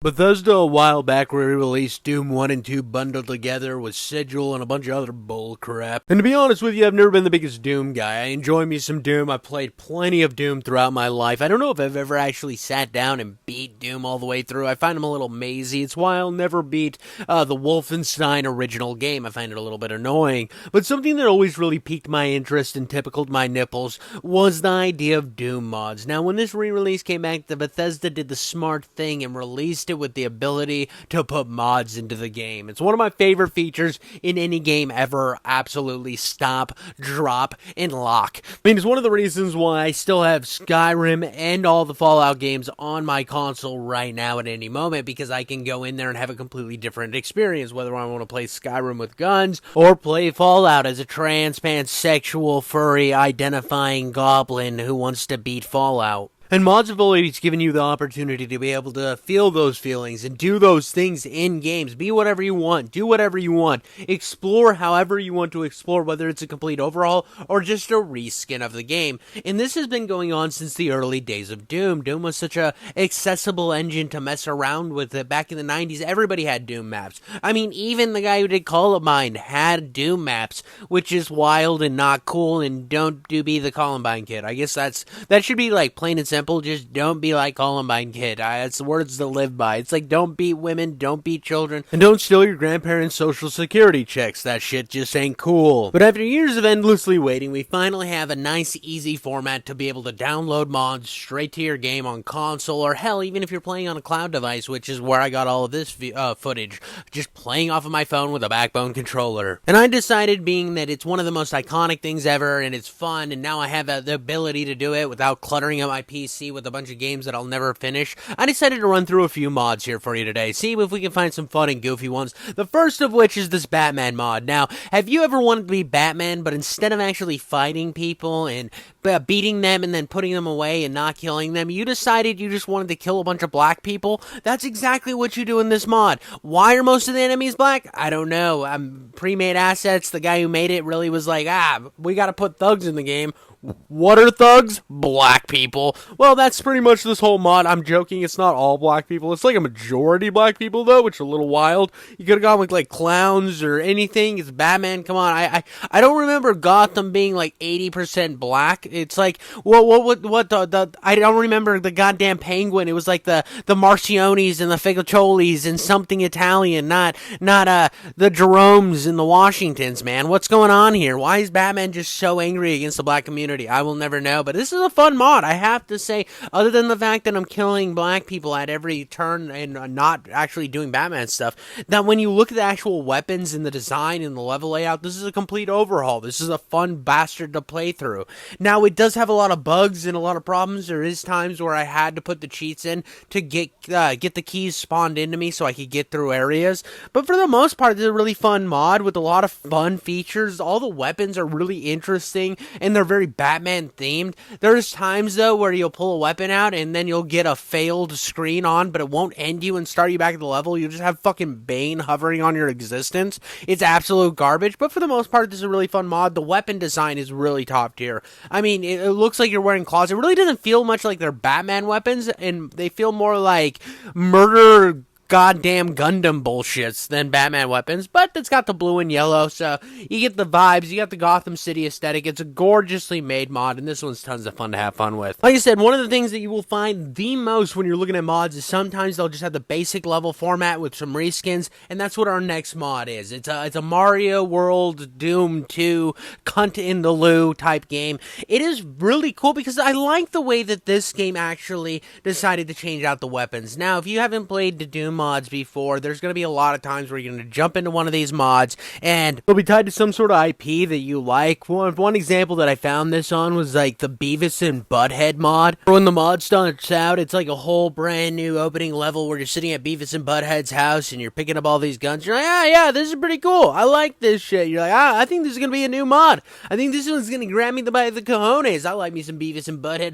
Bethesda a while back re-released Doom 1 and 2 bundled together with Sigil and a bunch of other bull crap. And to be honest with you, I've never been the biggest Doom guy. I enjoy me some Doom. I played plenty of Doom throughout my life. I don't know if I've ever actually sat down and beat Doom all the way through. I find him a little mazy. It's why I'll never beat the Wolfenstein original game. I find it a little bit annoying. But something that always really piqued my interest and tickled my nipples was the idea of Doom mods. Now, when this re-release came back, the Bethesda did the smart thing and released it with the ability to put mods into the game. It's one of my favorite features in any game ever. Absolutely stop, drop, and lock. I mean, it's one of the reasons why I still have Skyrim and all the Fallout games on my console right now at any moment, because I can go in there and have a completely different experience, whether I want to play Skyrim with guns or play Fallout as a trans, pansexual, furry, identifying goblin who wants to beat Fallout. And mods have always given you the opportunity to be able to feel those feelings and do those things in games. Be whatever you want. Do whatever you want. Explore however you want to explore, whether it's a complete overhaul or just a reskin of the game. And this has been going on since the early days of Doom. Doom was such a accessible engine to mess around with. Back in the 90s, everybody had Doom maps. I mean, even the guy who did Columbine had Doom maps, which is wild and not cool, and don't be the Columbine kid. I guess that should be like plain and simple. Just don't be like Columbine kid. That's the words to live by. It's like, don't beat women, don't beat children, and don't steal your grandparents' social security checks. That shit just ain't cool. But after years of endlessly waiting, we finally have a nice, easy format to be able to download mods straight to your game on console, or hell, even if you're playing on a cloud device, which is where I got all of this footage, just playing off of my phone with a Backbone controller. And I decided, being that it's one of the most iconic things ever, and it's fun, and now I have the ability to do it without cluttering up my PC with a bunch of games that I'll never finish, I decided to run through a few mods here for you today. See if we can find some fun and goofy ones. The first of which is this Batman mod. Now, have you ever wanted to be Batman, but instead of actually fighting people and beating them and then putting them away and not killing them, you decided you just wanted to kill a bunch of black people? That's exactly what you do in this mod. Why are most of the enemies black? I don't know. Pre-made assets. The guy who made it really was like, we gotta put thugs in the game. What are thugs? Black people. Well, that's pretty much this whole mod. I'm joking, it's not all black people. It's like a majority black people, though, which is a little wild. You could have gone with, like, clowns or anything. It's Batman, come on. I don't remember Gotham being, like, 80% black. It's like, I don't remember the goddamn Penguin. It was like the Marcionis and the Figociolis and something Italian, not the Jeromes and the Washingtons, man. What's going on here? Why is Batman just so angry against the black community? I will never know, but this is a fun mod, I have to say, other than the fact that I'm killing black people at every turn and not actually doing Batman stuff. That when you look at the actual weapons and the design and the level layout, this is a complete overhaul. This is a fun bastard to play through. Now, it does have a lot of bugs and a lot of problems. There is times where I had to put the cheats in to get the keys spawned into me so I could get through areas, but for the most part, it's a really fun mod with a lot of fun features. All the weapons are really interesting, and they're very Batman themed. There's times though where you'll pull a weapon out and then you'll get a failed screen on, but it won't end you and start you back at the level. You just have fucking Bane hovering on your existence. It's absolute garbage, but for the most part, this is a really fun mod. The weapon design is really top tier. I mean, it looks like you're wearing claws. It really doesn't feel much like they're Batman weapons, and they feel more like murder goddamn Gundam bullshits than Batman weapons, but it's got the blue and yellow, so you get the vibes, you got the Gotham City aesthetic. It's a gorgeously made mod, and this one's tons of fun to have fun with. Like I said, one of the things that you will find the most when you're looking at mods is sometimes they'll just have the basic level format with some reskins, and that's what our next mod is. It's a Mario World Doom 2 cunt in the loo type game. It is really cool because I like the way that this game actually decided to change out the weapons. Now, if you haven't played the Doom mods before, there's going to be a lot of times where you're going to jump into one of these mods and it'll be tied to some sort of IP that you like. One example that I found this on was like the Beavis and Butthead mod. When the mod starts out, it's like a whole brand new opening level where you're sitting at Beavis and Butthead's house and you're picking up all these guns. You're like, yeah, this is pretty cool. I like this shit. You're like, I think this is going to be a new mod. I think this one's going to grab me by the cojones. I like me some Beavis and Butthead.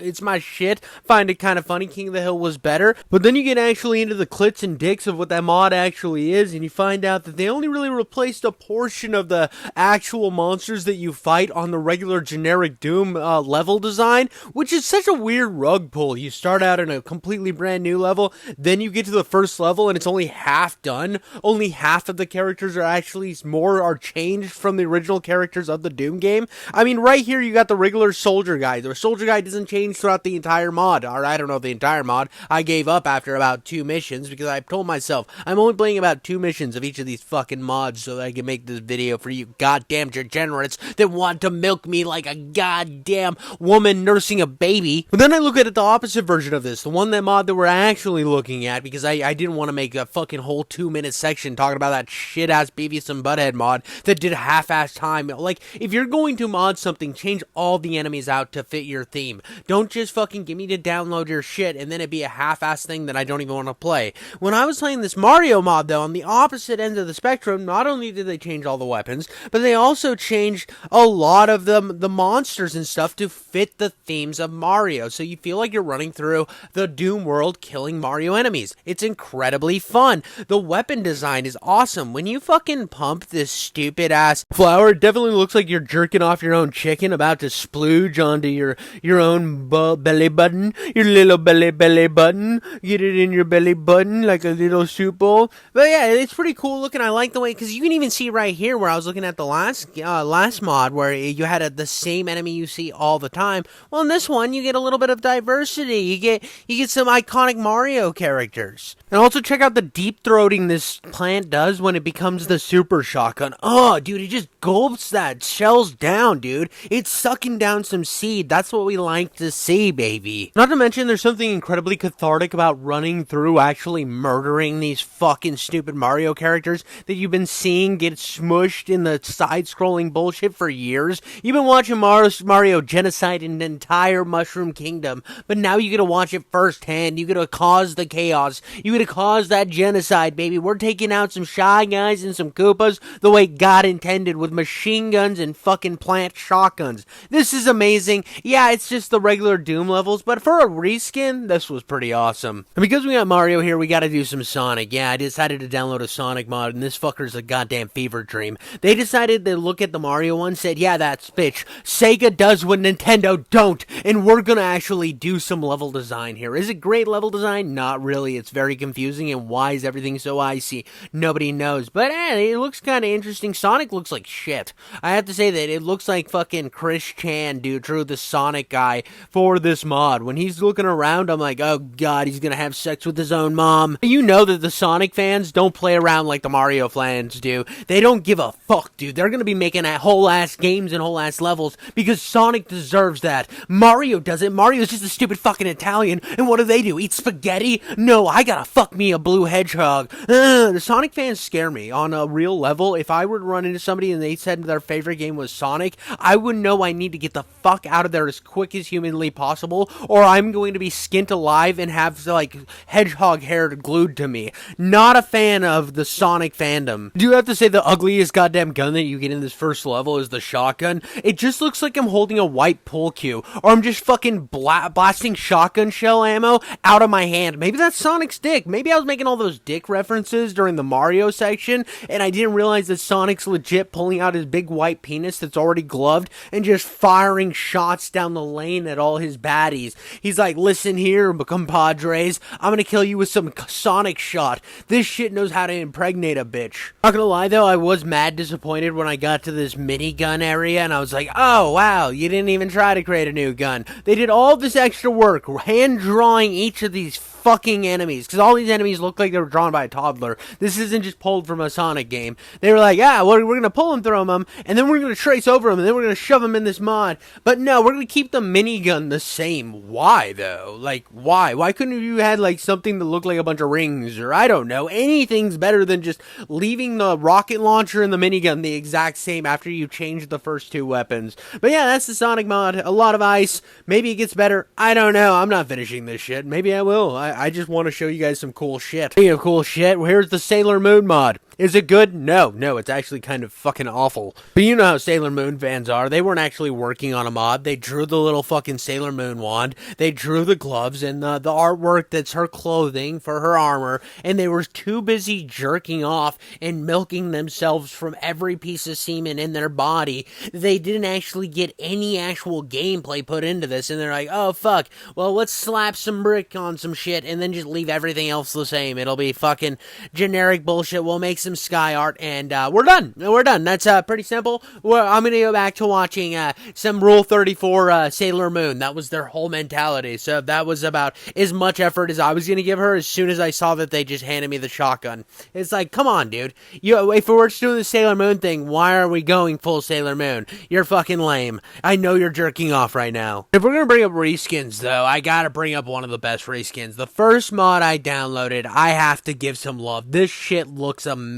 It's my shit. Find it kind of funny. King of the Hill was better. But then you get actually into the clits and dicks of what that mod actually is, and you find out that they only really replaced a portion of the actual monsters that you fight on the regular generic Doom level design, which is such a weird rug pull. You start out in a completely brand new level, then you get to the first level and it's only half done. Only half of the characters are changed from the original characters of the Doom game. I mean, right here you got the regular soldier guy. The soldier guy doesn't change throughout the entire mod, or I don't know the entire mod. I gave up after about 2 missions because I told myself I'm only playing about 2 missions of each of these fucking mods so that I can make this video for you goddamn degenerates that want to milk me like a goddamn woman nursing a baby. But then I look at it the opposite version of this, the mod that we're actually looking at, because I didn't want to make a fucking whole 2-minute section talking about that shit-ass Beavis and Butthead mod that did half-ass time. Like, if you're going to mod something, change all the enemies out to fit your theme. Don't just fucking give me to download your shit and then it be a half-ass thing that I don't even want to play. When I was playing this Mario mod, though, on the opposite end of the spectrum, not only did they change all the weapons, but they also changed a lot of the monsters and stuff to fit the themes of Mario, so you feel like you're running through the Doom world killing Mario enemies. It's incredibly fun. The weapon design is awesome. When you fucking pump this stupid ass flower, it definitely looks like you're jerking off your own chicken, about to splooge onto your own belly button, your little belly button. Get it in your belly button like a little soup bowl. But yeah, it's pretty cool looking. I like the way, because you can even see right here where I was looking at the last mod where you had the same enemy you see all the time. Well, in this one you get a little bit of diversity. You get some iconic Mario characters. And also check out the deep throating this plant does when it becomes the super shotgun. Oh, dude, it just gulps that shells down, dude. It's sucking down some seed. That's what we like to see, baby. Not to mention, there's something incredibly cathartic about running through actually murdering these fucking stupid Mario characters that you've been seeing get smushed in the side-scrolling bullshit for years. You've been watching Mario genocide an entire Mushroom Kingdom, but now you get to watch it firsthand. You get to cause the chaos. You get to cause that genocide, baby. We're taking out some Shy Guys and some Koopas the way God intended, with machine guns and fucking plant shotguns. This is amazing. Yeah, it's just the regular Doom levels, but for a reskin, this was pretty awesome. And because we got Mario here, we gotta do some Sonic. Yeah, I decided to download a Sonic mod, and this fucker's a goddamn fever dream. They decided to look at the Mario one, said, yeah, that's bitch. Sega does what Nintendo don't, and we're gonna actually do some level design here. Is it great level design? Not really. It's very confusing, and why is everything so icy? Nobody knows. But it looks kind of interesting. Sonic looks like shit. I have to say that it looks like fucking Chris Chan, dude, drew the Sonic guy for this mod. When he's looking around, I'm like, oh god, he's gonna have sex with his own mom. You know that the Sonic fans don't play around like the Mario fans do. They don't give a fuck, dude. They're gonna be making whole ass games and whole ass levels because Sonic deserves that. Mario doesn't. Mario's just a stupid fucking Italian, and what do? Eat spaghetti? No, I gotta fuck me a blue hedgehog. The Sonic fans scare me on a real level. If I were to run into somebody and they said their favorite game was Sonic, I would know I need to get the fuck out of there as quick as humanly possible, or I'm going to be skint alive and have like hedgehog hair glued to me. Not a fan of the Sonic fandom. Do you have to say the ugliest goddamn gun that you get in this first level is the shotgun? It just looks like I'm holding a white pull cue, or I'm just fucking blasting shotgun shell ammo out of my hand. Maybe that's Sonic's dick. Maybe I was making all those dick references during the Mario section, and I didn't realize that Sonic's legit pulling out his big white penis that's already gloved and just firing shots down the lane at all his baddies. He's like, listen here, compadres, I'm gonna kill you with some Sonic shot. This shit knows how to impregnate a bitch. Not gonna lie though, I was mad disappointed when I got to this minigun area, and I was like, oh wow, you didn't even try to create a new gun. They did all this extra work, hand drawing each of these fucking enemies, because all these enemies look like they were drawn by a toddler. This isn't just pulled from a Sonic game. They were like, yeah, we're gonna pull them from them, and then we're gonna trace over them, and then we're gonna shove them in this mod. But no, we're gonna keep the minigun the same. Why though? Like, why? Why couldn't you had like something that looked like a bunch of rings, or I don't know. Anything's better than just leaving the rocket launcher and the minigun the exact same after you changed the first two weapons. But yeah, that's the Sonic mod. A lot of ice. Maybe it gets better. I don't know. I'm not finishing this shit. Maybe I will. I just want to show you guys some cool shit. Speaking of cool shit, well, here's the Sailor Moon mod. Is it good? No, it's actually kind of fucking awful. But you know how Sailor Moon fans are. They weren't actually working on a mod. They drew the little fucking Sailor Moon wand. They drew the gloves and the artwork that's her clothing for her armor. And they were too busy jerking off and milking themselves from every piece of semen in their body. They didn't actually get any actual gameplay put into this. And they're like, oh, fuck. Well, let's slap some brick on some shit and then just leave everything else the same. It'll be fucking generic bullshit. We'll make some sky art and we're done. That's pretty simple. I'm gonna go back to watching some Rule 34 Sailor Moon. That was their whole mentality. So that was about as much effort as I was gonna give her as soon as I saw that they just handed me the shotgun. It's like, come on, dude. If we're just doing the Sailor Moon thing, why are we going full Sailor Moon? You're fucking lame. I know you're jerking off right now. If we're gonna bring up reskins though, I gotta bring up one of the best reskins. The first mod I downloaded, I have to give some love. This shit looks amazing.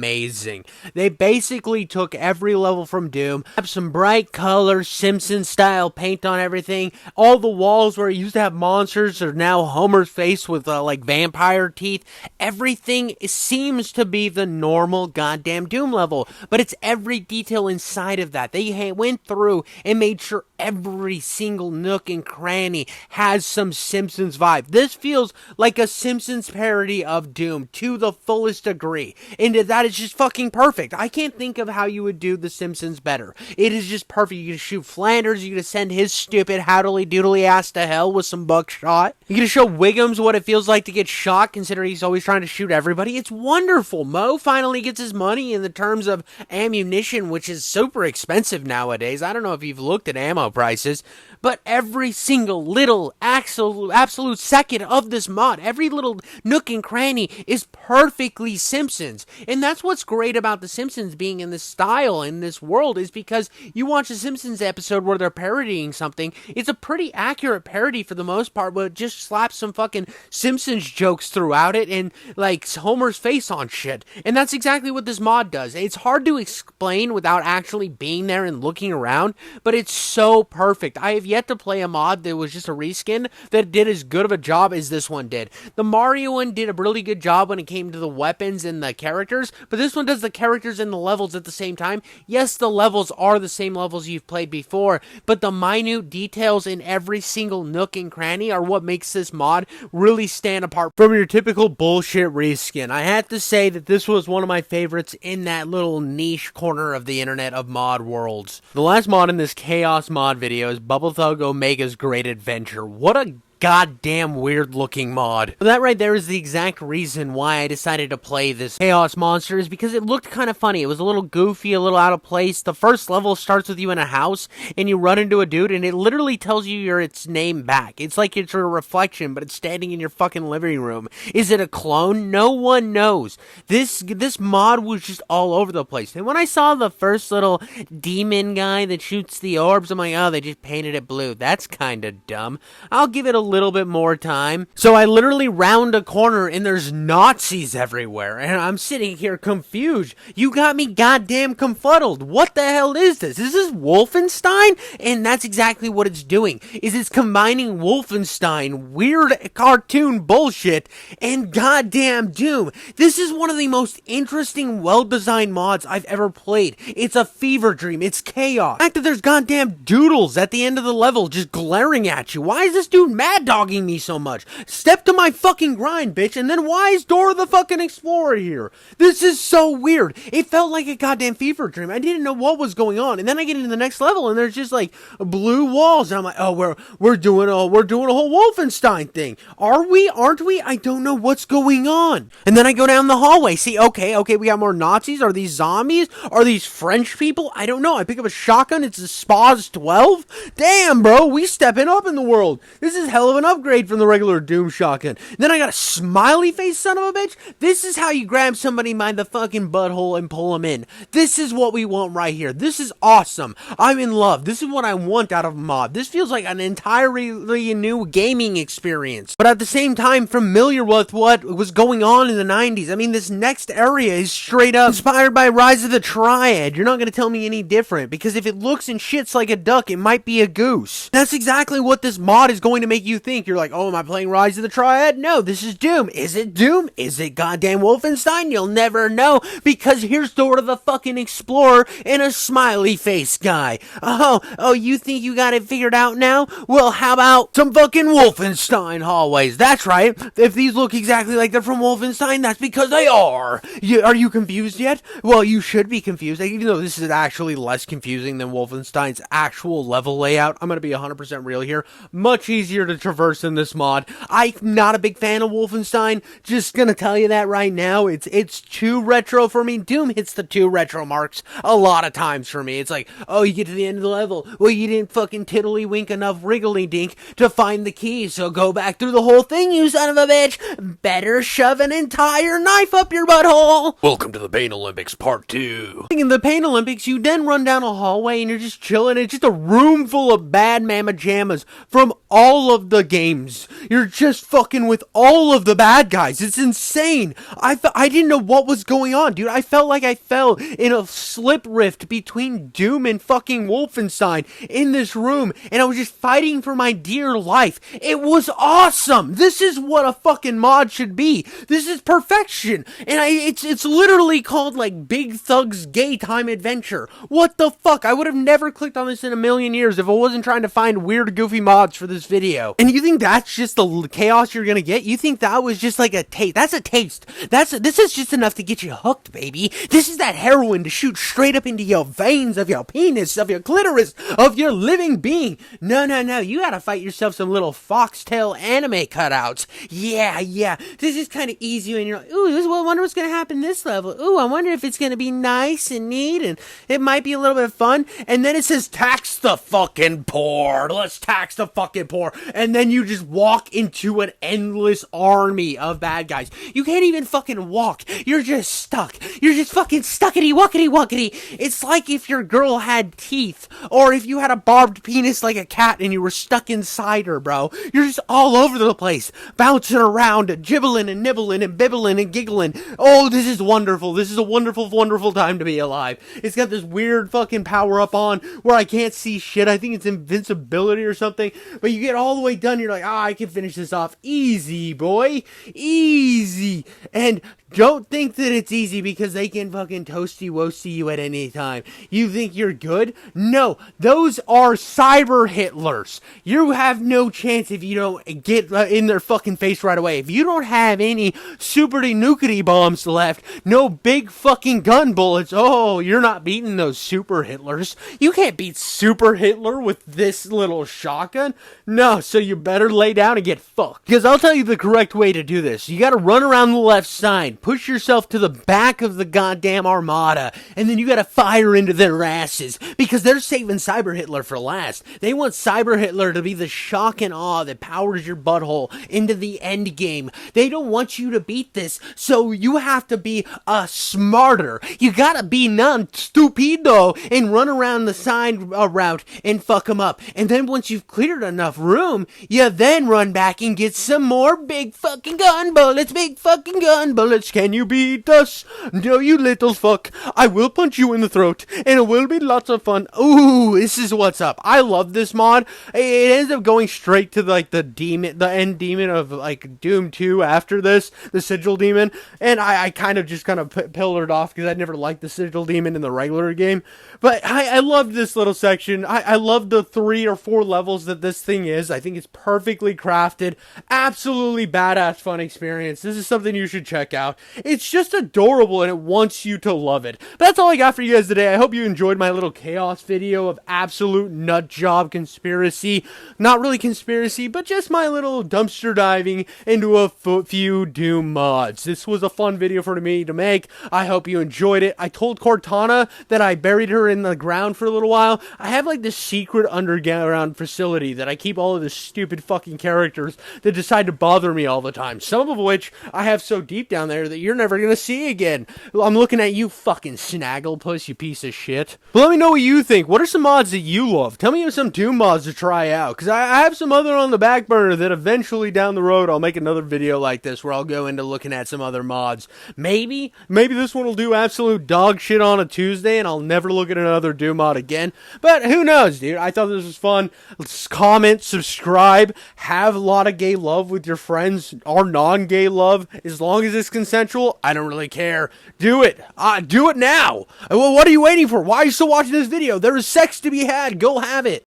They basically took every level from Doom, have some bright colors, Simpsons style paint on everything. All the walls where it used to have monsters are now Homer's face with like vampire teeth. Everything seems to be the normal goddamn Doom level, but it's every detail inside of that. They went through and made sure every single nook and cranny has some Simpsons vibe. This feels like a Simpsons parody of Doom to the fullest degree, and that is just fucking perfect. I can't think of how you would do The Simpsons better. It is just perfect. You can shoot Flanders, you can send his stupid howdly doodly ass to hell with some buckshot. You can show Wiggums what it feels like to get shot, considering he's always trying to shoot everybody. It's wonderful. Mo finally gets his money in the terms of ammunition, which is super expensive nowadays. I don't know if you've looked at ammo prices, but every single little absolute second of this mod, every little nook and cranny is perfectly Simpsons. And that's what's great about The Simpsons being in this style, in this world, is because you watch a Simpsons episode where they're parodying something. It's a pretty accurate parody for the most part, but just slap some fucking Simpsons jokes throughout it and like Homer's face on shit. And that's exactly what this mod does. It's hard to explain without actually being there and looking around, but it's so perfect. I have yet to play a mod that was just a reskin that did as good of a job as this one did. The Mario one did a really good job when it came to the weapons and the characters, but this one does the characters and the levels at the same time. Yes, the levels are the same levels you've played before, but the minute details in every single nook and cranny are what makes this mod really stand apart from your typical bullshit reskin. I have to say that this was one of my favorites in that little niche corner of the internet of mod worlds. The last mod in this Chaos mod video is Bubble Thug Omega's Great Adventure. What a goddamn weird looking mod. That right there is the exact reason why I decided to play this Chaos monster, is because it looked kind of funny. It was a little goofy, a little out of place. The first level starts with you in a house and you run into a dude and it literally tells you its name back. It's like it's a reflection, but it's standing in your fucking living room. Is it a clone? No one knows. This mod was just all over the place. And when I saw the first little demon guy that shoots the orbs, I'm like, oh, they just painted it blue. That's kind of dumb. I'll give it a little bit more time. So I literally round a corner and there's Nazis everywhere and I'm sitting here confused. You got me goddamn confuddled. What the hell is this? Is this Wolfenstein? And that's exactly what it's doing. It's combining Wolfenstein, weird cartoon bullshit, and goddamn Doom. This is one of the most interesting, well-designed mods I've ever played. It's a fever dream. It's chaos. The fact that there's goddamn doodles at the end of the level just glaring at you. Why is this dude mad dogging me so much? Step to my fucking grind, bitch. And then why is Dora the fucking Explorer here? This is so weird. It felt like a goddamn fever dream. I didn't know what was going on. And then I get into the next level and there's just like blue walls. And I'm like, oh, we're doing a whole Wolfenstein thing. Are we? Aren't we? I don't know what's going on. And then I go down the hallway. See, okay, we got more Nazis. Are these zombies? Are these French people? I don't know. I pick up a shotgun. It's a SPAS 12. Damn, bro, we stepping up in the world. This is hell of an upgrade from the regular Doom shotgun. Then I got a smiley face, son of a bitch. This is how you grab somebody by the fucking butthole and pull them in. This is what we want right here. This is awesome. I'm in love. This is what I want out of a mod. This feels like an entirely new gaming experience, but at the same time familiar with what was going on in the 90s. I mean, this next area is straight up inspired by Rise of the Triad. You're not going to tell me any different, because if it looks and shits like a duck, it might be a goose. That's exactly what this mod is going to make you you think? You're like, oh, am I playing Rise of the Triad? No, this is Doom. Is it Doom? Is it goddamn Wolfenstein? You'll never know, because here's Dora the fucking Explorer and a smiley face guy. Oh, you think you got it figured out now? Well, how about some fucking Wolfenstein hallways? That's right. If these look exactly like they're from Wolfenstein, that's because they are. Are you confused yet? Well, you should be confused, even though this is actually less confusing than Wolfenstein's actual level layout. I'm going to be 100% real here. Much easier to traverse in this mod. I'm not a big fan of Wolfenstein. Just going to tell you that right now. It's too retro for me. Doom hits the too retro marks a lot of times for me. It's like, oh, you get to the end of the level. Well, you didn't fucking tiddly-wink enough wriggly-dink to find the key, so go back through the whole thing, you son of a bitch. Better shove an entire knife up your butthole. Welcome to the Pain Olympics Part 2. In the Pain Olympics, you then run down a hallway and you're just chilling. It's just a room full of bad mamma jammas from all of the games. You're just fucking with all of the bad guys. It's insane. I didn't know what was going on, dude. I felt like I fell in a slip rift between Doom and fucking Wolfenstein in this room, and I was just fighting for my dear life. It was awesome. This is what a fucking mod should be. This is perfection. And it's literally called like Big Thug's Gay Time Adventure. What the fuck? I would have never clicked on this in a million years if I wasn't trying to find weird, goofy mods for this video. And you think that's just the chaos you're gonna get? You think that was just like a taste? That's a taste. This is just enough to get you hooked, baby. This is that heroin to shoot straight up into your veins of your penis, of your clitoris, of your living being. No. You gotta fight yourself some little foxtail anime cutouts. Yeah. This is kind of easy, and you're like, ooh, I wonder what's gonna happen this level. Ooh, I wonder if it's gonna be nice and neat, and it might be a little bit of fun. And then it says, tax the fucking poor. Let's tax the fucking poor. And then you just walk into an endless army of bad guys. You can't even fucking walk. You're just stuck. You're just fucking stuckity-wuckity-wuckity. It's like if your girl had teeth, or if you had a barbed penis like a cat and you were stuck inside her, bro. You're just all over the place, bouncing around, jibbling and nibbling and bibbling and giggling. Oh, this is wonderful. This is a wonderful, wonderful time to be alive. It's got this weird fucking power up on where I can't see shit. I think it's invincibility or something. But you get all the way done, you're like, I can finish this off easy, boy. Easy. And don't think that it's easy, because they can fucking toasty-woasty you at any time. You think you're good? No, those are cyber Hitlers. You have no chance if you don't get in their fucking face right away. If you don't have any super-nuclear bombs left, no big fucking gun bullets, oh, you're not beating those super Hitlers. You can't beat super Hitler with this little shotgun. No, so you better lay down and get fucked. Because I'll tell you the correct way to do this. You gotta run around the left side, push yourself to the back of the goddamn armada, and then you gotta fire into their asses, because they're saving Cyber Hitler for last. They want Cyber Hitler to be the shock and awe that powers your butthole into the end game. They don't want you to beat this, so you have to be smarter. You gotta be non-stupido and run around the side route and fuck them up. And then once you've cleared enough room, you then run back and get some more big fucking gun bullets. Can you beat us? No, you little fuck. I will punch you in the throat, and it will be lots of fun. Ooh, this is what's up. I love this mod. It ends up going straight to like the end demon of like Doom 2 after this, the Sigil Demon. And I kind of pillared off because I never liked the Sigil Demon in the regular game. But I love this little section. I love the 3 or 4 levels that this thing is. I think it's perfectly crafted. Absolutely badass fun experience. This is something you should check out. It's just adorable, and it wants you to love it. But that's all I got for you guys today. I hope you enjoyed my little chaos video of absolute nut job conspiracy. Not really conspiracy, but just my little dumpster diving into a few Doom mods. This was a fun video for me to make. I hope you enjoyed it. I told Cortana that I buried her in the ground for a little while. I have like this secret underground facility that I keep all of the stupid fucking characters that decide to bother me all the time. Some of which I have so deep down there that you're never gonna see again. I'm looking at you, fucking snagglepuss, you piece of shit. But let me know what you think. What are some mods that you love? Tell me of some Doom mods to try out, because I have some other on the back burner that eventually down the road I'll make another video like this where I'll go into looking at some other mods. Maybe this one will do absolute dog shit on a Tuesday and I'll never look at another Doom mod again. But who knows, dude? I thought this was fun. Let's comment, subscribe. vibe, have a lot of gay love with your friends, or non-gay love, as long as it's consensual. I don't really care. Do it. Do it now. Well, what are you waiting for? Why are you still watching this video? There is sex to be had. Go have it.